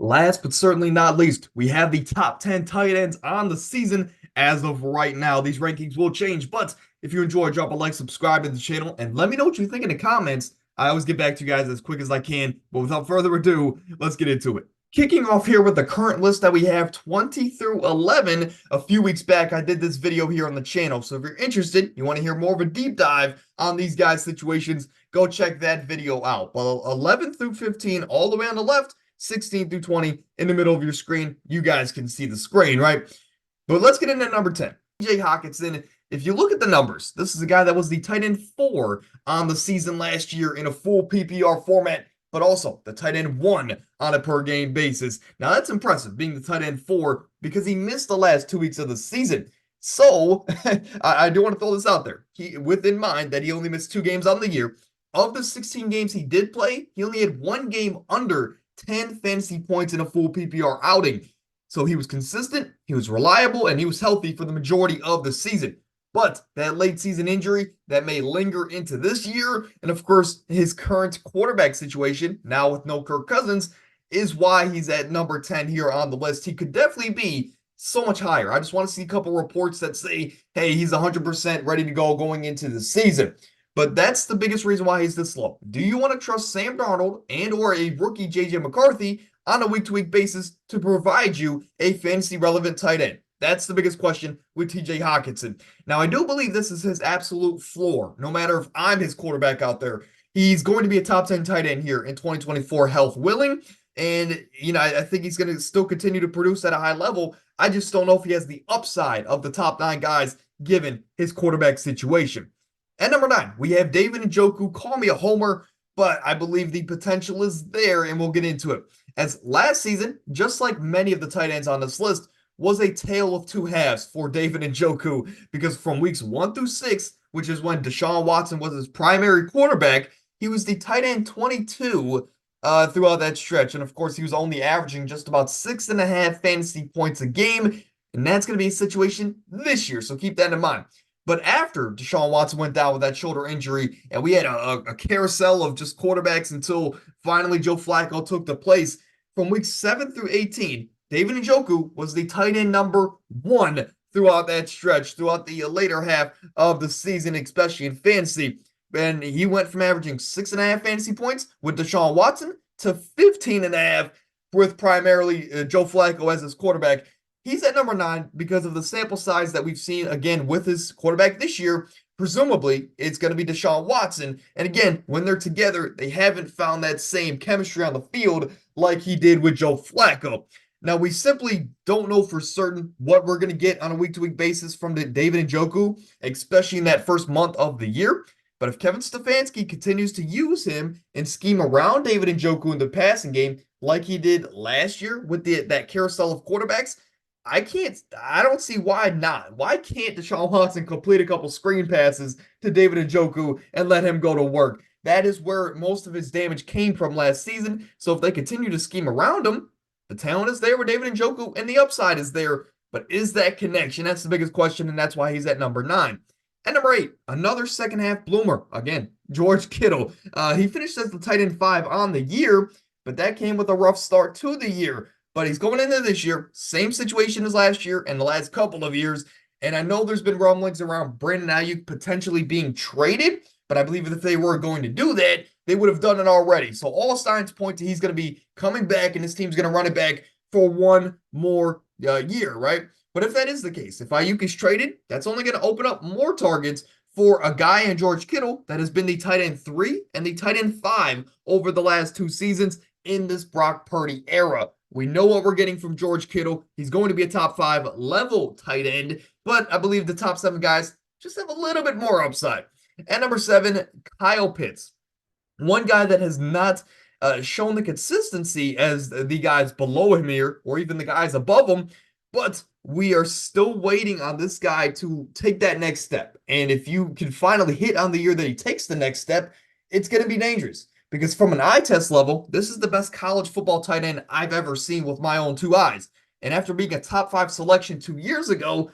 Last but certainly not least, we have the top 10 tight ends on the season as of right now. These rankings will change, but if you enjoy, drop a like, subscribe to the channel, and let me know what you think in the comments. I always get back to you guys as quick as I can, but without further ado, let's get into it. Kicking off here with the current list that we have 20 through 11. A few weeks back, I did this video here on the channel. So if you're interested, you want to hear more of a deep dive on these guys' situations, go check that video out. Well, 11 through 15, all the way on the left, 16 through 20 in the middle of your screen. You guys can see the screen, right? But let's get into number 10. TJ Hockenson. If you look at the numbers, this is a guy that was the tight end 4 on the season last year in a full PPR format, but also the tight end 1 on a per game basis. Now that's impressive, being the tight end 4, because he missed the last 2 weeks of the season. So I do want to throw this out there. With in mind that he only missed 2 games on the year. Of the 16 games he did play, he only had 1 game under 10 fantasy points in a full PPR outing. So he was consistent, he was reliable, and he was healthy for the majority of the season. But that late season injury that may linger into this year, and of course his current quarterback situation, now with no Kirk Cousins, is why he's at number 10 here on the list. He could definitely be so much higher. I just want to see a couple reports that say, hey, he's 100% ready to go going into the season. But that's the biggest reason why he's this low. Do you want to trust Sam Darnold and or a rookie J.J. McCarthy on a week-to-week basis to provide you a fantasy-relevant tight end? That's the biggest question with TJ Hockenson. Now, I do believe this is his absolute floor. No matter if I'm his quarterback out there, he's going to be a top 10 tight end here in 2024, health willing. And, I think he's going to still continue to produce at a high level. I just don't know if he has the upside of the top 9 guys given his quarterback situation. At number 9, we have David Njoku. Call me a homer, but I believe the potential is there, and we'll get into it. As last season, just like many of the tight ends on this list, was a tale of 2 halves for David Njoku, because from weeks 1 through 6, which is when Deshaun Watson was his primary quarterback, he was the tight end 22 throughout that stretch. And of course, he was only averaging just about 6.5 fantasy points a game. And that's going to be a situation this year. So keep that in mind. But after Deshaun Watson went down with that shoulder injury, and we had a carousel of just quarterbacks until finally Joe Flacco took the place, from weeks 7 through 18, David Njoku was the tight end number 1 throughout that stretch, throughout the later half of the season, especially in fantasy. And he went from averaging 6.5 fantasy points with Deshaun Watson to 15.5 with primarily Joe Flacco as his quarterback. He's at number 9 because of the sample size that we've seen, again, with his quarterback this year. Presumably, it's going to be Deshaun Watson. And again, when they're together, they haven't found that same chemistry on the field like he did with Joe Flacco. Now, we simply don't know for certain what we're going to get on a week-to-week basis from David Njoku, especially in that first month of the year. But if Kevin Stefanski continues to use him and scheme around David Njoku in the passing game like he did last year with that carousel of quarterbacks, I don't see why not. Why can't Deshaun Watson complete a couple screen passes to David Njoku and let him go to work? That is where most of his damage came from last season. So if they continue to scheme around him, the talent is there with David Njoku and the upside is there. But is that connection? That's the biggest question, and that's why he's at number 9. At number 8, another second half bloomer. Again, George Kittle. He finished as the tight end 5 on the year, but that came with a rough start to the year. But he's going into this year, same situation as last year and the last couple of years. And I know there's been rumblings around Brandon Ayuk potentially being traded, but I believe if they were going to do that, they would have done it already. So all signs point to he's going to be coming back and his team's going to run it back for one more year, right? But if that is the case, if Ayuk is traded, that's only going to open up more targets for a guy in George Kittle that has been the tight end 3 and the tight end 5 over the last 2 seasons in this Brock Purdy era. We know what we're getting from George Kittle. He's going to be a top 5 level tight end, but I believe the top 7 guys just have a little bit more upside. At number 7, Kyle Pitts. One guy that has not shown the consistency as the guys below him here, or even the guys above him, but we are still waiting on this guy to take that next step. And if you can finally hit on the year that he takes the next step, it's going to be dangerous. Because from an eye test level, this is the best college football tight end I've ever seen with my own 2 eyes. And after being a top 5 selection 2 years ago,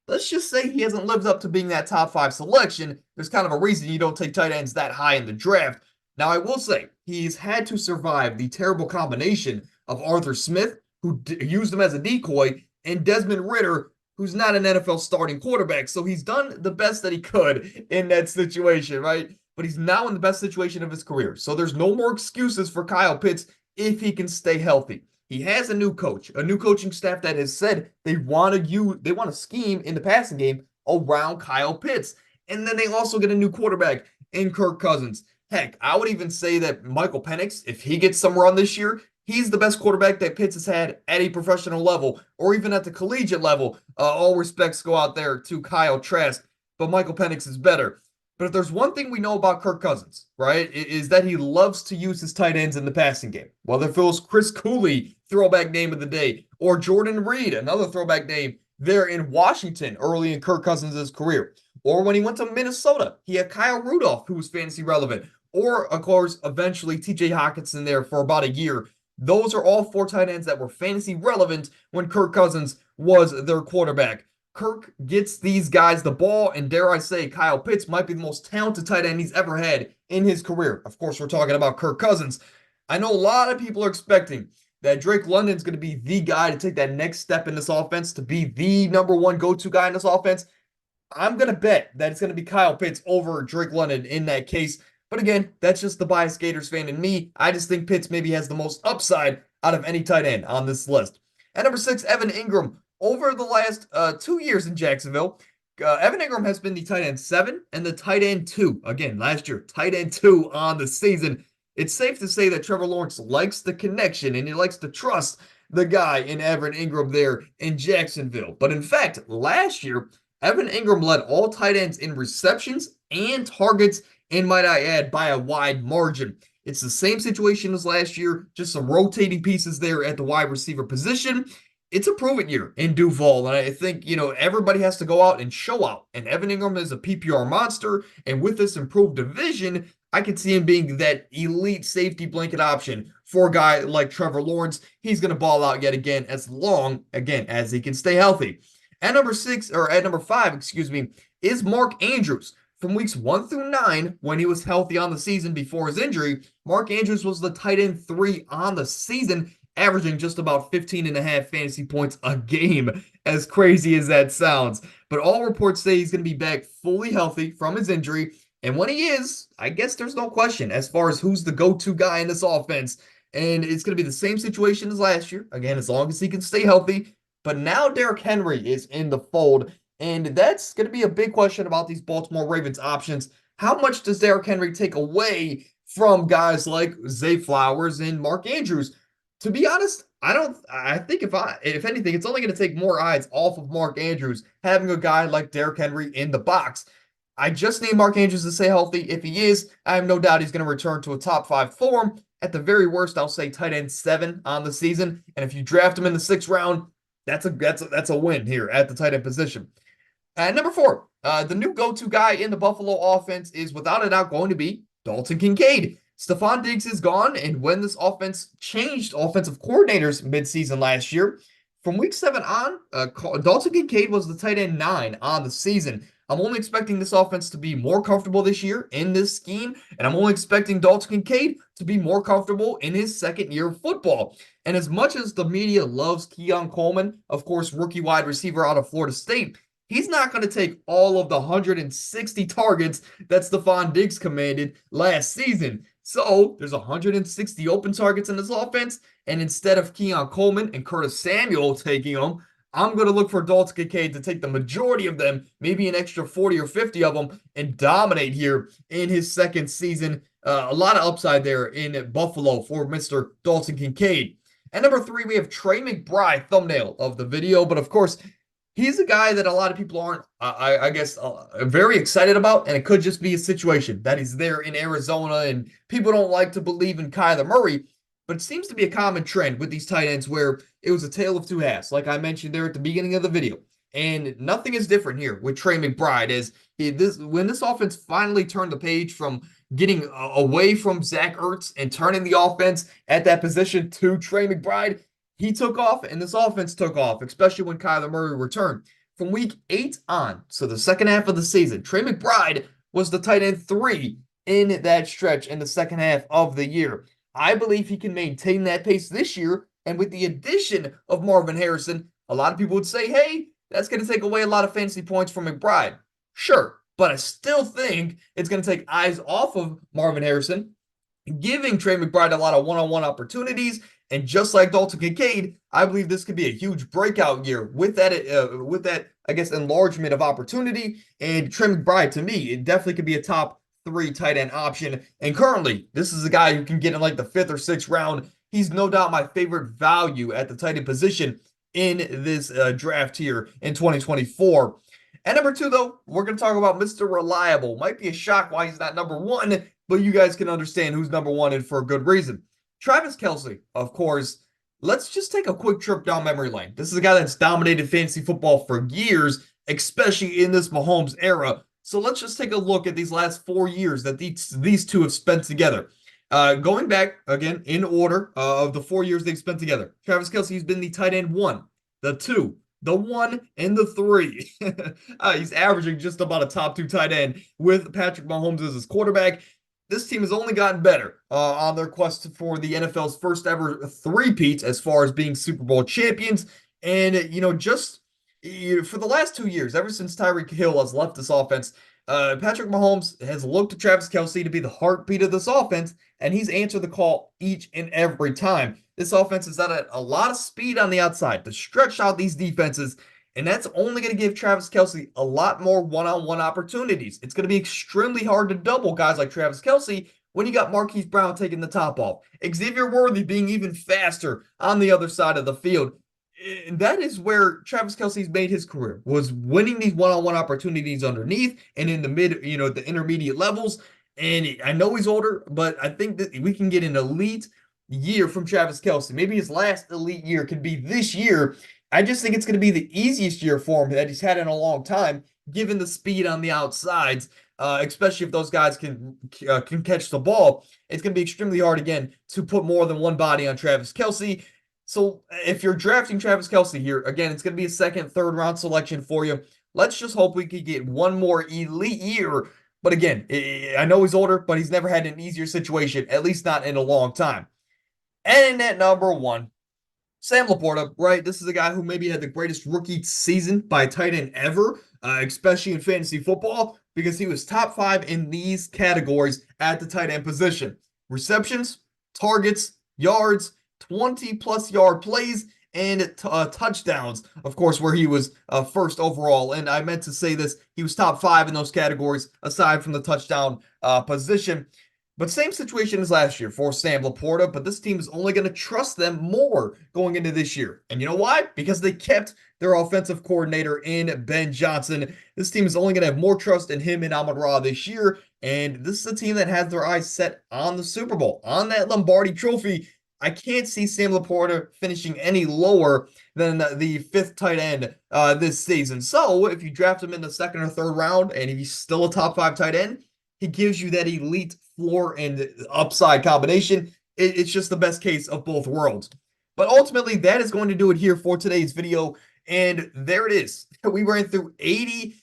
let's just say he hasn't lived up to being that top 5 selection. There's kind of a reason you don't take tight ends that high in the draft. Now, I will say, he's had to survive the terrible combination of Arthur Smith, who used him as a decoy, and Desmond Ridder, who's not an NFL starting quarterback. So he's done the best that he could in that situation, right? But he's now in the best situation of his career. So there's no more excuses for Kyle Pitts if he can stay healthy. He has a new coach, a new coaching staff that has said they want to scheme in the passing game around Kyle Pitts. And then they also get a new quarterback in Kirk Cousins. Heck, I would even say that Michael Penix, if he gets some run this year, he's the best quarterback that Pitts has had at a professional level or even at the collegiate level. All respects go out there to Kyle Trask, but Michael Penix is better. But if there's one thing we know about Kirk Cousins, right, is that he loves to use his tight ends in the passing game. Whether it was Chris Cooley, throwback name of the day, or Jordan Reed, another throwback name there in Washington early in Kirk Cousins' career. Or when he went to Minnesota, he had Kyle Rudolph, who was fantasy relevant. Or, of course, eventually TJ Hockenson there for about a year. Those are all four tight ends that were fantasy relevant when Kirk Cousins was their quarterback. Kirk gets these guys the ball, and dare I say, Kyle Pitts might be the most talented tight end he's ever had in his career. Of course, we're talking about Kirk Cousins. I know a lot of people are expecting that Drake London's going to be the guy to take that next step in this offense, to be the number one go-to guy in this offense. I'm going to bet that it's going to be Kyle Pitts over Drake London in that case. But again, that's just the biased Gators fan in me. I just think Pitts maybe has the most upside out of any tight end on this list. At number 6, Evan Engram. Over the last 2 years in Jacksonville, Evan Engram has been the tight end 7 and the tight end 2. Again, last year, tight end 2 on the season. It's safe to say that Trevor Lawrence likes the connection and he likes to trust the guy in Evan Engram there in Jacksonville. But in fact, last year, Evan Engram led all tight ends in receptions and targets, and might I add, by a wide margin. It's the same situation as last year, just some rotating pieces there at the wide receiver position. It's a proven year in Duval, and I think, everybody has to go out and show out. And Evan Engram is a PPR monster, and with this improved division, I could see him being that elite safety blanket option for a guy like Trevor Lawrence. He's going to ball out yet again, as long, again, as he can stay healthy. At number 5, is Mark Andrews. From weeks 1 through 9, when he was healthy on the season before his injury, Mark Andrews was the tight end 3 on the season, averaging just about 15.5 fantasy points a game, as crazy as that sounds. But all reports say he's going to be back fully healthy from his injury. And when he is, I guess there's no question as far as who's the go-to guy in this offense. And it's going to be the same situation as last year. Again, as long as he can stay healthy. But now Derrick Henry is in the fold. And that's going to be a big question about these Baltimore Ravens options. How much does Derrick Henry take away from guys like Zay Flowers and Mark Andrews? To be honest, I think if anything, it's only going to take more eyes off of Mark Andrews, having a guy like Derrick Henry in the box. I just need Mark Andrews to stay healthy. If he is, I have no doubt he's going to return to a top 5 form. At the very worst, I'll say tight end 7 on the season. And if you draft him in the 6th round, that's a win here at the tight end position. At number 4, the new go-to guy in the Buffalo offense is without a doubt going to be Dalton Kincaid. Stephon Diggs is gone, and when this offense changed offensive coordinators midseason last year, from week 7 on, Dalton Kincaid was the tight end 9 on the season. I'm only expecting this offense to be more comfortable this year in this scheme, and I'm only expecting Dalton Kincaid to be more comfortable in his second year of football. And as much as the media loves Keon Coleman, of course, rookie wide receiver out of Florida State, he's not going to take all of the 160 targets that Stephon Diggs commanded last season. So there's 160 open targets in this offense, and instead of Keon Coleman and Curtis Samuel taking them, I'm going to look for Dalton Kincaid to take the majority of them, maybe an extra 40 or 50 of them, and dominate here in his second season. A lot of upside there in Buffalo for Mr. Dalton Kincaid. At number 3, we have Trey McBride, thumbnail of the video, but of course, he's a guy that a lot of people aren't, very excited about, and it could just be a situation that he's there in Arizona, and people don't like to believe in Kyler Murray, but it seems to be a common trend with these tight ends where it was a tale of two halves, like I mentioned there at the beginning of the video. And nothing is different here with Trey McBride, as when this offense finally turned the page from getting away from Zach Ertz and turning the offense at that position to Trey McBride, he took off, and this offense took off, especially when Kyler Murray returned. From week 8 on, so the second half of the season, Trey McBride was the tight end 3 in that stretch in the second half of the year. I believe he can maintain that pace this year And with the addition of Marvin Harrison, a lot of people would say, hey, that's going to take away a lot of fantasy points from McBride. Sure, but I still think it's going to take eyes off of Marvin Harrison, giving Trey McBride a lot of one-on-one opportunities. And just like Dalton Kincaid, I believe this could be a huge breakout year with that, I guess, enlargement of opportunity. And Trey McBride, to me, it definitely could be a top 3 tight end option. And currently, this is a guy who can get in like the 5th or 6th round. He's no doubt my favorite value at the tight end position in this draft here in 2024. At number 2, though, we're going to talk about Mr. Reliable. Might be a shock why he's not number 1, but you guys can understand who's number 1 and for a good reason. Travis Kelce, of course. Let's just take a quick trip down memory lane. This is a guy that's dominated fantasy football for years, especially in this Mahomes era. So let's just take a look at these last 4 years that these two have spent together. Going back, again, in order of the 4 years they've spent together. Travis Kelce has been the tight end 1, the 2, the 1, and the 3. He's averaging just about a top 2 tight end with Patrick Mahomes as his quarterback. This team has only gotten better on their quest for the NFL's first ever three-peat as far as being Super Bowl champions. And, for the last 2 years, ever since Tyreek Hill has left this offense, Patrick Mahomes has looked to Travis Kelce to be the heartbeat of this offense, and he's answered the call each and every time. This offense is at a lot of speed on the outside to stretch out these defenses, and that's only going to give Travis Kelce a lot more one-on-one opportunities. It's going to be extremely hard to double guys like Travis Kelce when you got Marquise Brown taking the top off. Xavier Worthy being even faster on the other side of the field. And that is where Travis Kelce's made his career, was winning these one-on-one opportunities underneath and in the the intermediate levels. And I know he's older, but I think that we can get an elite year from Travis Kelce. Maybe his last elite year could be this year. I just think it's going to be the easiest year for him that he's had in a long time, given the speed on the outsides, especially if those guys can catch the ball. It's going to be extremely hard, again, to put more than one body on Travis Kelce. So if you're drafting Travis Kelce here, again, it's going to be a second, third round selection for you. Let's just hope we can get one more elite year. But again, I know he's older, but he's never had an easier situation, at least not in a long time. And at number 1, Sam Laporta, right? This is a guy who maybe had the greatest rookie season by a tight end ever, especially in fantasy football, because he was top 5 in these categories at the tight end position. Receptions, targets, yards, 20-plus yard plays, and touchdowns, of course, where he was first overall. And I meant to say this, he was top 5 in those categories, aside from the touchdown position. But same situation as last year for Sam Laporta, but this team is only going to trust them more going into this year. And you know why? Because they kept their offensive coordinator in Ben Johnson. This team is only going to have more trust in him and Amon-Ra this year. And this is a team that has their eyes set on the Super Bowl, on that Lombardi trophy. I can't see Sam Laporta finishing any lower than the 5th tight end this season. So if you draft him in the 2nd or 3rd round, and if he's still a top 5 tight end, he gives you that elite floor and upside combination. It's just the best case of both worlds. But ultimately, that is going to do it here for today's video. And there it is. We ran through 80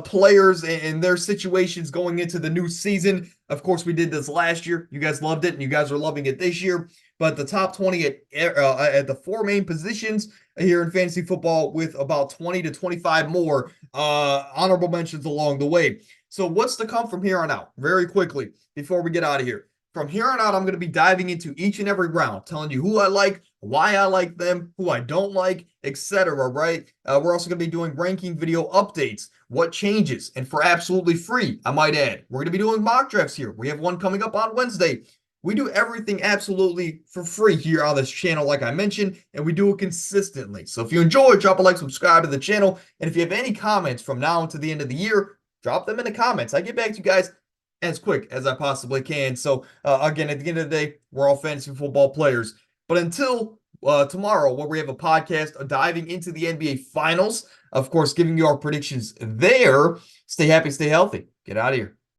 players and their situations going into the new season. Of course, we did this last year. You guys loved it, and you guys are loving it this year. But the top 20 at the 4 main positions here in fantasy football, with about 20 to 25 more honorable mentions along the way. So what's to come from here on out? Very quickly, before we get out of here. From here on out, I'm going to be diving into each and every round, telling you who I like, why I like them, who I don't like, etc. Right? We're also going to be doing ranking video updates, what changes, and for absolutely free, I might add. We're going to be doing mock drafts here. We have one coming up on Wednesday. We do everything absolutely for free here on this channel, like I mentioned, and we do it consistently. So if you enjoy it, drop a like, subscribe to the channel, and if you have any comments from now until the end of the year, drop them in the comments. I get back to you guys as quick as I possibly can. So again, at the end of the day, we're all fantasy football players. But until tomorrow, where we have a podcast diving into the NBA Finals, of course, giving you our predictions there. Stay happy, stay healthy. Get out of here.